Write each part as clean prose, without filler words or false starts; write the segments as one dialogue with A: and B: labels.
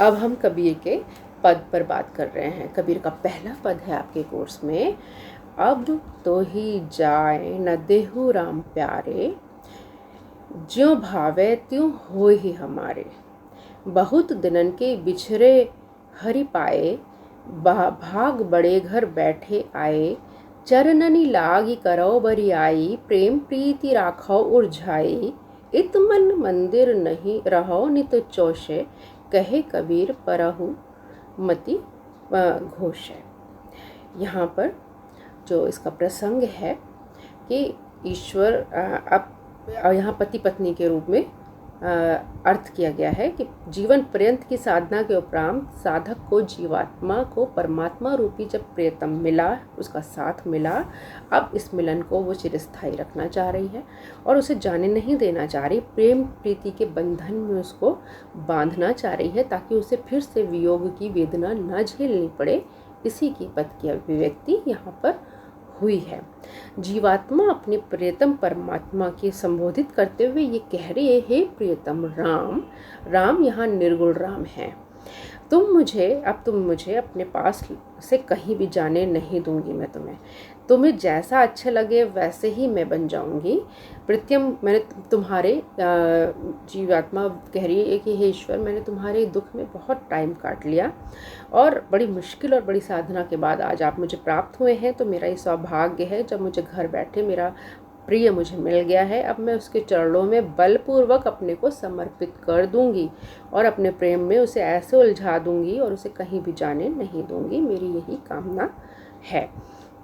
A: अब हम कबीर के पद पर बात कर रहे हैं। कबीर का पहला पद है आपके कोर्स में, अब तो ही जाए न देहु राम प्यारे, ज्यों भावे त्यों हो ही हमारे। बहुत दिनन के बिछरे हरि पाए, भाग बड़े घर बैठे आए। चरणनि लागी करो बरियाई, प्रेम प्रीति राखो उरझाई। इत मन मंदिर नहीं रहो नित चोषे, कहे कबीर परहु मति घोषे। यहाँ पर जो इसका प्रसंग है कि ईश्वर अब यहाँ पति पत्नी के रूप में अर्थ किया गया है कि जीवन पर्यंत की साधना के उपरांत साधक को जीवात्मा को परमात्मा रूपी जब प्रियतम मिला, उसका साथ मिला, अब इस मिलन को वो चिरस्थायी रखना चाह रही है और उसे जाने नहीं देना चाह रही। प्रेम प्रीति के बंधन में उसको बांधना चाह रही है ताकि उसे फिर से वियोग की वेदना न झेलनी पड़े। इसी की पद की अभिव्यक्ति यहाँ पर हुई है। जीवात्मा अपने प्रियतम परमात्मा के संबोधित करते हुए ये कह रही है, प्रियतम राम। राम यहाँ निर्गुण राम है। अब तुम मुझे अपने पास से कहीं भी जाने नहीं दूंगी। मैं तुम्हें जैसा अच्छा लगे वैसे ही मैं बन जाऊंगी। प्रत्यम मैंने तुम्हारे जीवात्मा कह रही है कि हे ईश्वर, मैंने तुम्हारे दुख में बहुत टाइम काट लिया और बड़ी मुश्किल और बड़ी साधना के बाद आज आप मुझे प्राप्त हुए हैं। तो मेरा ये सौभाग्य है जब मुझे घर बैठे मेरा प्रिय मुझे मिल गया है। अब मैं उसके चरणों में बलपूर्वक अपने को समर्पित कर दूंगी और अपने प्रेम में उसे ऐसे उलझा दूंगी और उसे कहीं भी जाने नहीं दूंगी। मेरी यही कामना है।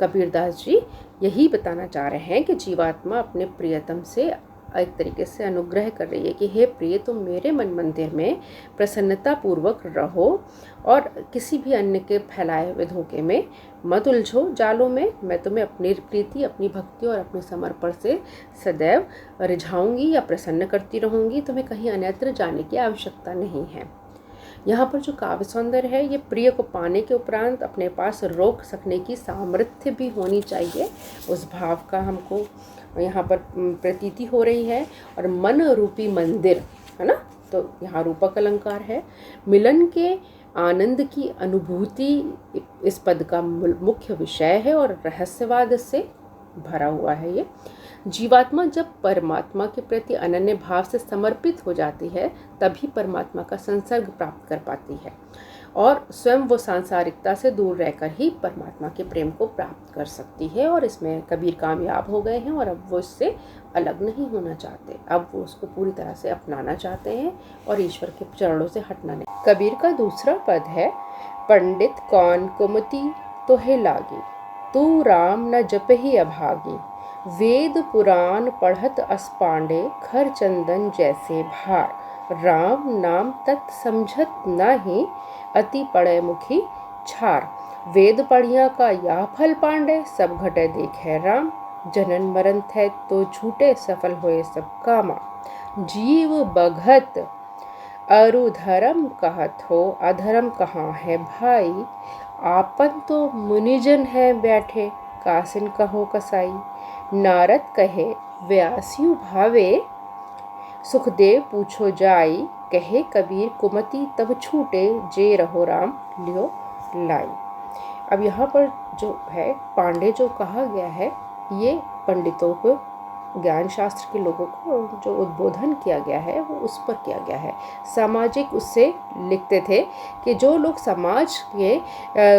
A: कबीरदास जी यही बताना चाह रहे हैं कि जीवात्मा अपने प्रियतम से एक तरीके से अनुग्रह कर रही है कि हे प्रिय, तुम मेरे मन मंदिर में प्रसन्नता पूर्वक रहो और किसी भी अन्य के फैलाए हुए धोखे में मत उलझो, जालों में। मैं तुम्हें अपनी प्रीति, अपनी भक्ति और अपने समर्पण से सदैव रिझाऊंगी या प्रसन्न करती रहूंगी। तुम्हें कहीं अन्यत्र जाने की आवश्यकता नहीं है। यहाँ पर जो काव्य सौंदर्य है, ये प्रिय को पाने के उपरांत अपने पास रोक सकने की सामर्थ्य भी होनी चाहिए। उस भाव का हमको यहाँ पर प्रतीति हो रही है। और मन रूपी मंदिर है ना, तो यहाँ रूपक अलंकार है। मिलन के आनंद की अनुभूति इस पद का मुख्य विषय है और रहस्यवाद से भरा हुआ है। ये जीवात्मा जब परमात्मा के प्रति अनन्य भाव से समर्पित हो जाती है तभी परमात्मा का संसर्ग प्राप्त कर पाती है और स्वयं वो सांसारिकता से दूर रहकर ही परमात्मा के प्रेम को प्राप्त कर सकती है। और इसमें कबीर कामयाब हो गए हैं और अब वो इससे अलग नहीं होना चाहते। अब वो उसको पूरी तरह से अपनाना चाहते हैं और ईश्वर के चरणों से हटना नहीं। कबीर का दूसरा पद है, पंडित कौन कुमति तोहे लागी, तू राम न जपहि अभागी। वेद पुराण पढ़त अस पांडे, खर चंदन जैसे भार। राम नाम तत् समझत नाही, अति पड़े मुखी छार। वेद पढ़िया का या फल पांडे, सब घटे देखे राम। जनन मरण थे तो झूठे, सफल होए सब कामा। जीव बघत अरु धर्म कहत हो, अधर्म कहाँ है भाई। आपन तो मुनिजन है बैठे, कासिन कहो कसाई। नारद कहे व्यास्यु भावे, सुखदेव पूछो जाई। कहे कबीर कुमति तब छूटे, जे रहो राम लियो लाई। अब यहाँ पर जो है पांडे जो कहा गया है, ये पंडितों को, ज्ञान शास्त्र के लोगों को जो उद्बोधन किया गया है वो उस पर किया गया है। सामाजिक उससे लिखते थे कि जो लोग समाज के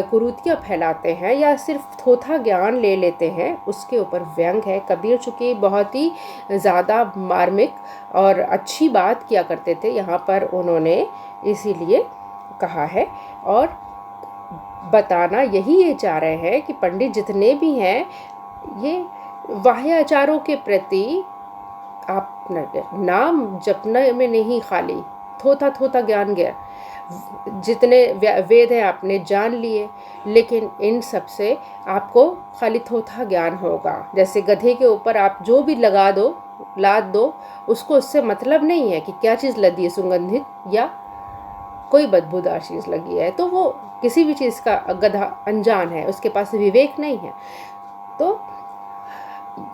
A: कुरीतियाँ फैलाते हैं या सिर्फ थोथा ज्ञान ले लेते हैं, उसके ऊपर व्यंग है। कबीर चूँकि बहुत ही ज़्यादा मार्मिक और अच्छी बात किया करते थे, यहाँ पर उन्होंने इसीलिए कहा है और बताना यही ये चाह रहे हैं कि पंडित जितने भी हैं ये वाह्याचारों के प्रति आप नाम जपने में नहीं, खाली थोथा ज्ञान गया। जितने वेद हैं आपने जान लिए, लेकिन इन सब से आपको खाली थोथा ज्ञान होगा। जैसे गधे के ऊपर आप जो भी लगा दो, लाद दो, उसको उससे मतलब नहीं है कि क्या चीज़ लदी है, सुगंधित या कोई बदबूदार चीज़ लगी है। तो वो किसी भी चीज़ का गधा अनजान है, उसके पास विवेक नहीं है। तो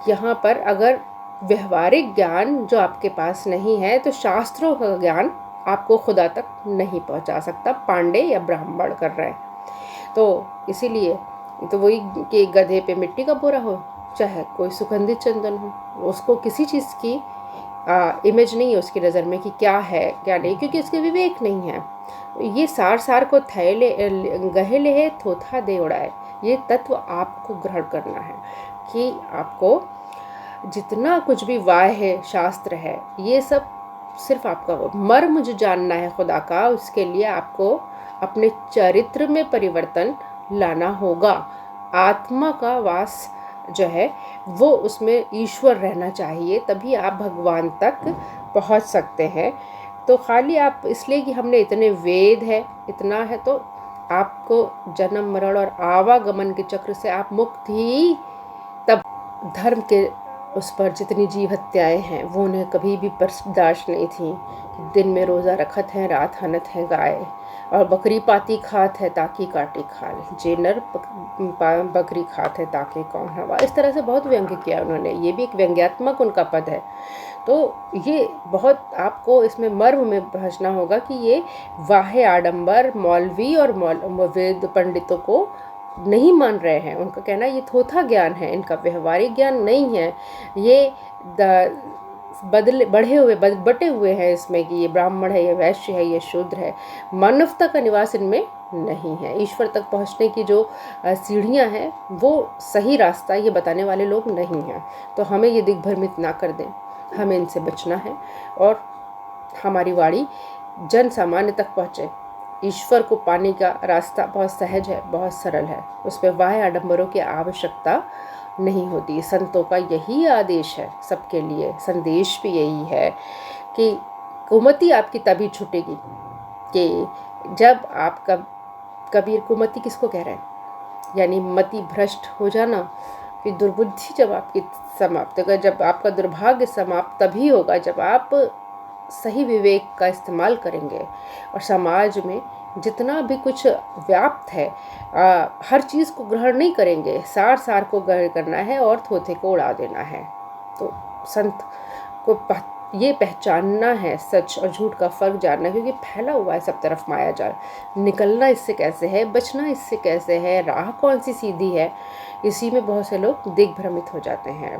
A: यहाँ पर अगर व्यवहारिक ज्ञान जो आपके पास नहीं है, तो शास्त्रों का ज्ञान आपको खुदा तक नहीं पहुंचा सकता, पांडे या ब्राह्मण कर रहे हैं। तो इसीलिए तो वही कि गधे पे मिट्टी का बोरा हो, चाहे कोई सुगंधित चंदन हो, उसको किसी चीज़ की इमेज नहीं है उसकी नज़र में कि क्या है क्या नहीं, क्योंकि उसके विवेक नहीं है। ये सार सार को थैले गहे ले थोथा दे उड़ाए, ये तत्व आपको ग्रहण करना है कि आपको जितना कुछ भी वाह है, शास्त्र है, ये सब सिर्फ आपका मर्म जो जानना है खुदा का, उसके लिए आपको अपने चरित्र में परिवर्तन लाना होगा। आत्मा का वास जो है वो उसमें ईश्वर रहना चाहिए, तभी आप भगवान तक पहुंच सकते हैं। तो खाली आप इसलिए कि हमने इतने वेद है, इतना है, तो आपको जन्म मरण और आवागमन के चक्र से आप मुक्त ही तब। धर्म के उस पर जितनी जीव हत्याएँ हैं वो उन्हें कभी भी बर्दाश्त नहीं थी कि दिन में रोज़ा रखत है, रात हनत है गाय, और बकरी पाती खात है ताकि काटी खाल, जे नर बकरी खात है ताकि कौन हवा। इस तरह से बहुत व्यंग्य किया उन्होंने, ये भी एक व्यंग्यात्मक उनका पद है। तो ये बहुत आपको इसमें मर्म में पहुंचना होगा कि ये वाहे आडंबर मौलवी और वेद पंडितों को नहीं मान रहे हैं। उनका कहना ये थोथा ज्ञान है, इनका व्यवहारिक ज्ञान नहीं है, ये बटे हुए हैं इसमें कि ये ब्राह्मण है, ये वैश्य है, ये शूद्र है। मानवता का निवास इनमें नहीं है। ईश्वर तक पहुंचने की जो सीढ़ियां हैं वो सही रास्ता ये बताने वाले लोग नहीं हैं। तो हमें ये दिग्भ्रमित ना कर दें, हमें इनसे बचना है और हमारी वाणी जन सामान्य तक पहुँचे। ईश्वर को पाने का रास्ता बहुत सहज है, बहुत सरल है, उस पर वाह आडंबरों की आवश्यकता नहीं होती। संतों का यही आदेश है सबके लिए, संदेश भी यही है कि कुमति आपकी तभी छूटेगी कि जब आपका कबीर कुमति किसको कह रहे हैं, यानी मति भ्रष्ट हो जाना, कि दुर्बुद्धि जब आपकी समाप्त होगा, जब आपका दुर्भाग्य समाप्त तभी होगा जब आप सही विवेक का इस्तेमाल करेंगे और समाज में जितना भी कुछ व्याप्त है हर चीज़ को ग्रहण नहीं करेंगे, सार सार को ग्रहण करना है और थोथे को उड़ा देना है। तो संत को ये पहचानना है, सच और झूठ का फ़र्क जानना है, क्योंकि फैला हुआ है सब तरफ माया जाल। निकलना इससे कैसे है, बचना इससे कैसे है, राह कौन सी सीधी है, इसी में बहुत से लोग दिग्भ्रमित हो जाते हैं।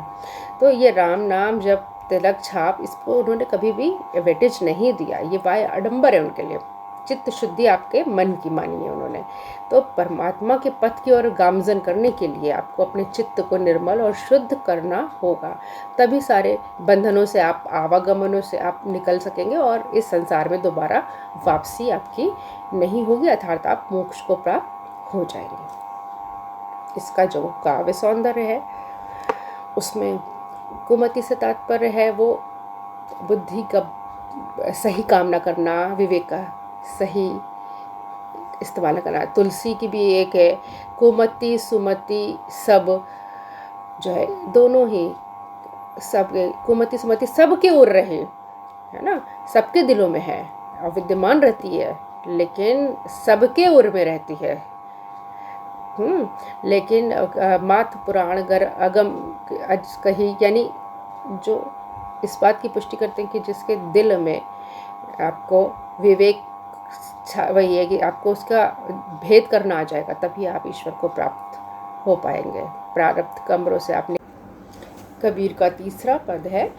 A: तो ये राम नाम जब तिलक छाप, इसको उन्होंने कभी भी वेटेज नहीं दिया, ये वाय आडंबर है उनके लिए। चित्त शुद्धि आपके मन की मानी है उन्होंने। तो परमात्मा के पथ की ओर गामजन करने के लिए आपको अपने चित्त को निर्मल और शुद्ध करना होगा, तभी सारे बंधनों से आप, आवागमनों से आप निकल सकेंगे और इस संसार में दोबारा वापसी आपकी नहीं होगी, अर्थात आप मोक्ष को प्राप्त हो जाएंगे। इसका जो काव्य सौंदर्य है उसमें कुमति से तात्पर्य है वो बुद्धि का सही काम न करना, विवेक का सही इस्तेमाल करना। तुलसी की भी एक है, कुमति सुमति सब जो है, दोनों ही सब, कुमति सुमति सबके ओर रहे, है ना, सबके दिलों में है और विद्यमान रहती है, लेकिन सबके ओर में रहती है। लेकिन मात पुराण गर अगम अज कही, यानी जो इस बात की पुष्टि करते हैं कि जिसके दिल में आपको विवेक वही है कि आपको उसका भेद करना आ जाएगा, तभी आप ईश्वर को प्राप्त हो पाएंगे। प्रारब्ध कमरों से आपने। कबीर का तीसरा पद है,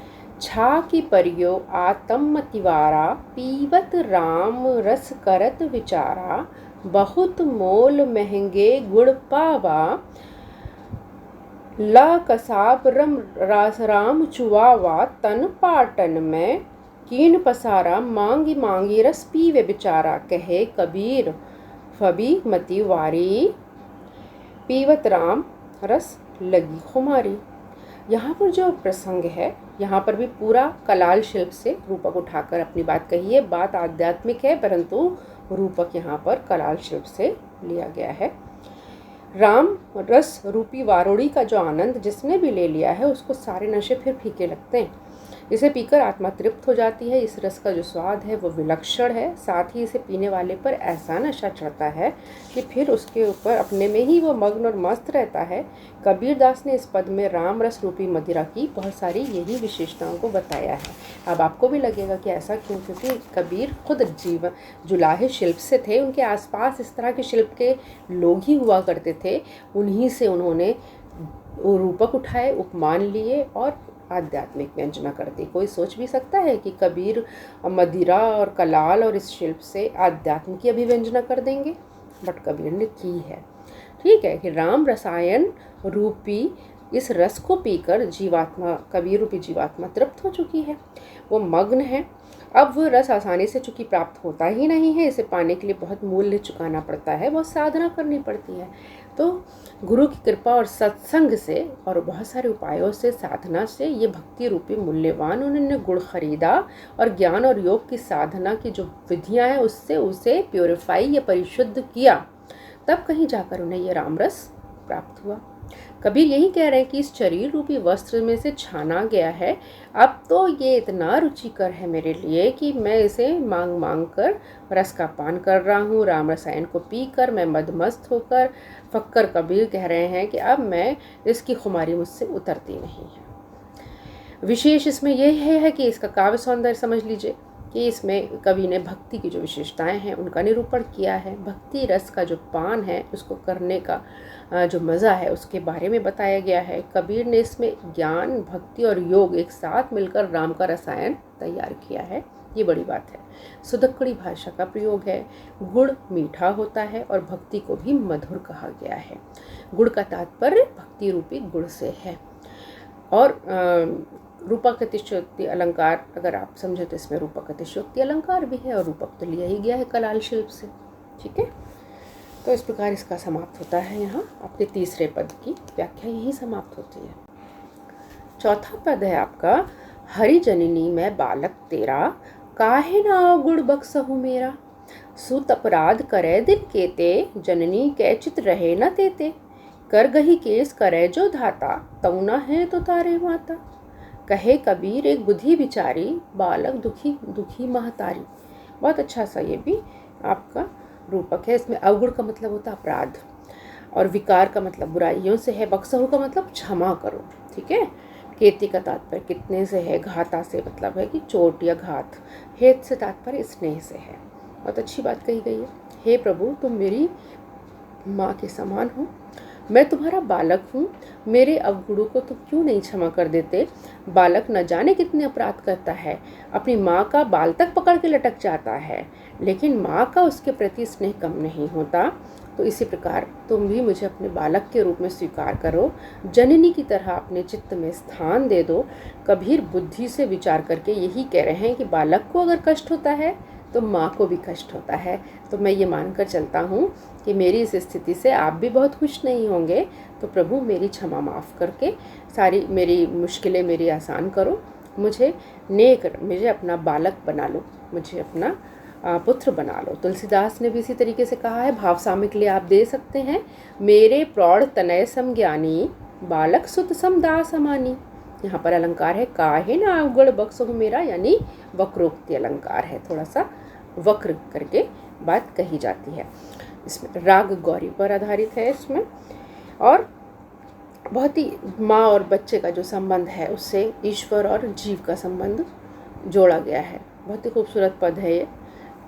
A: छा की परियो आत्म तिवारा, पीवत राम रस करत विचारा, बहुत मोल महंगे गुड़ पावा, ला कसाब राम चुआवा, तन पाटन में कीन पसारा, मांगी मांगी रस पीवे बेचारा, कहे कबीर फबी मति वारी, पीवत राम रस लगी खुमारी। यहाँ पर जो प्रसंग है, यहाँ पर भी पूरा कलाल शिल्प से रूपक उठाकर अपनी बात कही है। बात आध्यात्मिक है परंतु रूपक यहाँ पर कलाल शिल्प से लिया गया है। राम रस रूपी वारोड़ी का जो आनंद जिसने भी ले लिया है उसको सारे नशे फिर फीके लगते हैं। इसे पीकर आत्मा तृप्त हो जाती है। इस रस का जो स्वाद है वो विलक्षण है। साथ ही इसे पीने वाले पर ऐसा नशा चढ़ता है कि फिर उसके ऊपर अपने में ही वो मग्न और मस्त रहता है। कबीरदास ने इस पद में राम रस रूपी मदिरा की बहुत सारी यही विशेषताओं को बताया है। अब आपको भी लगेगा कि ऐसा क्यों, क्योंकि कबीर खुद जीवन जुलाहे शिल्प से थे। उनके आसपास इस तरह के शिल्प के लोग ही हुआ करते थे। उन्हीं से उन्होंने रूपक उठाए, उपमान लिए और आध्यात्मिक व्यंजना कर दी। कोई सोच भी सकता है कि कबीर मदिरा और कलाल और इस शिल्प से आध्यात्म की अभिव्यंजना कर देंगे, बट कबीर ने की है। ठीक है कि राम रसायन रूपी इस रस को पीकर जीवात्मा, कबीर रूपी जीवात्मा तृप्त हो चुकी है, वो मग्न है। अब वह रस आसानी से चूंकि प्राप्त होता ही नहीं है, इसे पाने के लिए बहुत मूल्य चुकाना पड़ता है, बहुत साधना करनी पड़ती है। तो गुरु की कृपा और सत्संग से और बहुत सारे उपायों से, साधना से ये भक्ति रूपी मूल्यवान उन्होंने गुण खरीदा और ज्ञान और योग की साधना की जो विधियां हैं उससे उसे प्योरीफाई या परिशुद्ध किया, तब कहीं जाकर उन्हें ये रामरस प्राप्त हुआ। कबीर यही कह रहे हैं कि इस शरीर रूपी वस्त्र में से छाना गया है, अब तो ये इतना रुचिकर है मेरे लिए कि मैं इसे मांग मांग कर रस का पान कर रहा हूँ। राम रसायन को पीकर मैं मदमस्त होकर फक्कर कबीर कह रहे हैं कि अब मैं इसकी खुमारी मुझसे उतरती नहीं है। विशेष इसमें यह है कि इसका काव्य सौंदर्य समझ लीजिए कि इसमें कवि ने भक्ति की जो विशेषताएं हैं उनका निरूपण किया है। भक्ति रस का जो पान है उसको करने का जो मज़ा है उसके बारे में बताया गया है। कबीर ने इसमें ज्ञान, भक्ति और योग एक साथ मिलकर राम का रसायन तैयार किया है। ये बड़ी बात है। सुदक्कड़ी भाषा का प्रयोग है। गुड़ मीठा होता है और भक्ति को भी मधुर कहा गया है। गुड़ का तात्पर्य भक्ति रूपी गुड़ से है। और रूपक अतिशयोक्ति अलंकार अगर आप समझे तो इसमें रूपक अतिशयोक्ति अलंकार भी है और रूपक तो लिया ही गया है कलाल शिल्प से। ठीक है, तो इस प्रकार इसका समाप्त होता है। यहाँ आपके तीसरे पद की व्याख्या यही समाप्त होती है। चौथा पद है आपका, हरि जननी मैं बालक तेरा, काहे ना गुड़ बक्सहु मेरा। सुत अपराध करे दिन केते, जननी कै चित रहे न तेते। कर गही केस करे जो धाता, तौना है तो तारे माता। कहे कबीर एक बुद्धि बिचारी, बालक दुखी दुखी महतारी। बहुत अच्छा सा ये भी आपका रूपक है। इसमें अवगुण का मतलब होता है अपराध और विकार का मतलब बुराइयों से है। बक्सहु का मतलब क्षमा करो। ठीक है, केति का तात्पर्य कितने से है, घाता से मतलब है कि चोट या घात, हेत से तात्पर्य स्नेह से है। बहुत अच्छी बात कही गई है। हे प्रभु तुम मेरी माँ के समान हो, मैं तुम्हारा बालक हूँ, मेरे अवगुणों को तुम क्यों नहीं क्षमा कर देते। बालक न जाने कितने अपराध करता है, अपनी माँ का बाल तक पकड़ के लटक जाता है, लेकिन माँ का उसके प्रति स्नेह कम नहीं होता। तो इसी प्रकार तुम भी मुझे अपने बालक के रूप में स्वीकार करो, जननी की तरह अपने चित्त में स्थान दे दो। कबीर बुद्धि से विचार करके यही कह रहे हैं कि बालक को अगर कष्ट होता है तो माँ को भी कष्ट होता है। तो मैं ये मानकर चलता हूँ कि मेरी इस स्थिति से आप भी बहुत खुश नहीं होंगे। तो प्रभु मेरी क्षमा माफ़ करके सारी मेरी मुश्किलें मेरी आसान करो, मुझे मुझे अपना बालक बना लो, मुझे अपना पुत्र बना लो। तुलसीदास ने भी इसी तरीके से कहा है। भाव सामयिक लिए आप दे सकते हैं, मेरे प्रौढ़ तनय समज्ञानी, बालक सुत सम दास अमानी। यहाँ पर अलंकार है काहे ना अवगुण बक्सहु मेरा, यानी वक्रोक्ति अलंकार है, थोड़ा सा वक्र करके बात कही जाती है। इसमें राग गौरी पर आधारित है इसमें, और बहुत ही माँ और बच्चे का जो संबंध है उससे ईश्वर और जीव का संबंध जोड़ा गया है। बहुत ही खूबसूरत पद है ये,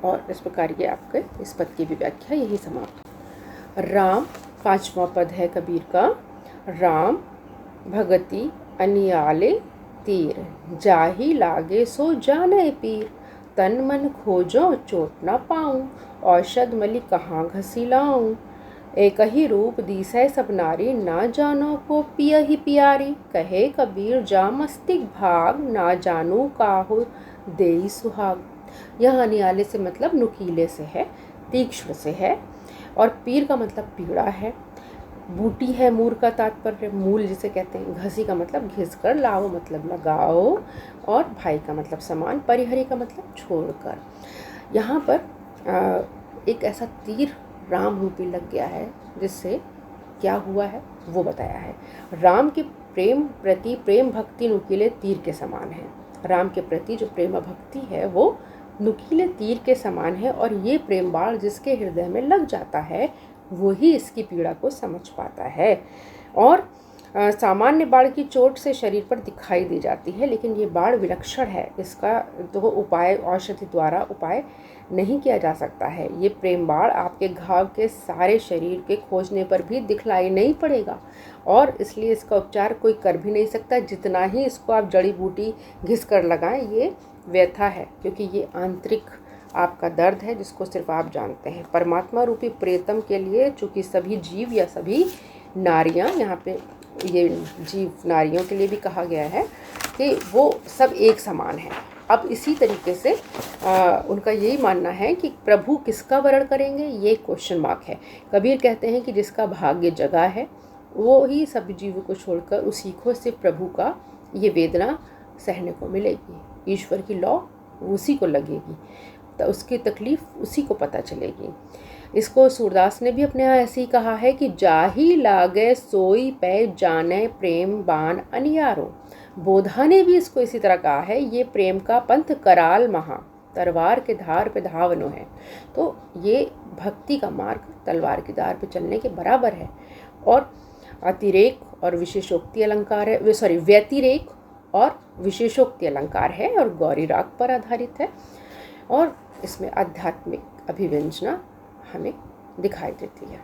A: और इस प्रकार ये आपके इस पद की भी व्याख्या यही समाप्त। राम पांचवा पद है कबीर का। राम भगति अनियाले तीर, जाही लागे सो जाने पीर। तन मन खोजो चोट न पाऊँ, औषध मलि कहाँ घसी लाऊँ। एक ही रूप दिसै सब नारी, ना जानो को पिय ही प्यारी। कहे कबीर जा मस्तिक भाग, ना जानू काहू देई सुहाग। यह अनियाले से मतलब नुकीले से है, तीक्ष्ण से है, और पीर का मतलब पीड़ा है। बूटी है मूर का तात्पर्य, मूल जिसे कहते हैं। घसी का मतलब घिस कर, लाओ मतलब लगाओ, और भाई का मतलब समान, परिहरी का मतलब छोड़कर। यहाँ पर एक ऐसा तीर राम रूपी लग गया है जिससे क्या हुआ है वो बताया है। राम के प्रेम प्रति प्रेम भक्ति नुकीले तीर के समान है, राम के प्रति जो प्रेम भक्ति है वो नुकीले तीर के समान है, और ये प्रेम बाण जिसके हृदय में लग जाता है वही इसकी पीड़ा को समझ पाता है। और सामान्य बाण की चोट से शरीर पर दिखाई दे जाती है, लेकिन ये बाण विलक्षण है, इसका तो उपाय औषधि द्वारा उपाय नहीं किया जा सकता है। ये प्रेम बाण आपके घाव के सारे शरीर के खोजने पर भी दिखलाई नहीं पड़ेगा, और इसलिए इसका उपचार कोई कर भी नहीं सकता। जितना ही इसको आप जड़ी बूटी घिस कर लगाएं, ये व्यथा है, क्योंकि ये आंतरिक आपका दर्द है जिसको सिर्फ आप जानते हैं। परमात्मा रूपी प्रेतम के लिए, चूँकि सभी जीव या सभी नारियां, यहाँ पे ये जीव नारियों के लिए भी कहा गया है कि वो सब एक समान है। अब इसी तरीके से उनका यही मानना है कि प्रभु किसका वरण करेंगे, ये क्वेश्चन मार्क है। कबीर कहते हैं कि जिसका भाग्य जगा है वो ही सब जीवों को छोड़कर उसी को सिर्फ प्रभु का ये वेदना सहने को मिलेगी। ईश्वर की लौ उसी को लगेगी, तो उसकी तकलीफ उसी को पता चलेगी। इसको सूरदास ने भी अपने यहाँ ऐसे ही कहा है कि जाही लागे सोई पे जाने प्रेम बाण अनियारो। बोधा ने भी इसको इसी तरह कहा है, ये प्रेम का पंथ कराल महा, तलवार के धार पे धावनो है। तो ये भक्ति का मार्ग तलवार की धार पे चलने के बराबर है। और अतिरेक और विशेषोक्ति अलंकार है, व्यतिरेक और विशेषोक्ति अलंकार है, और गौरी राग पर आधारित है, और इसमें आध्यात्मिक अभिव्यंजना हमें दिखाई देती है।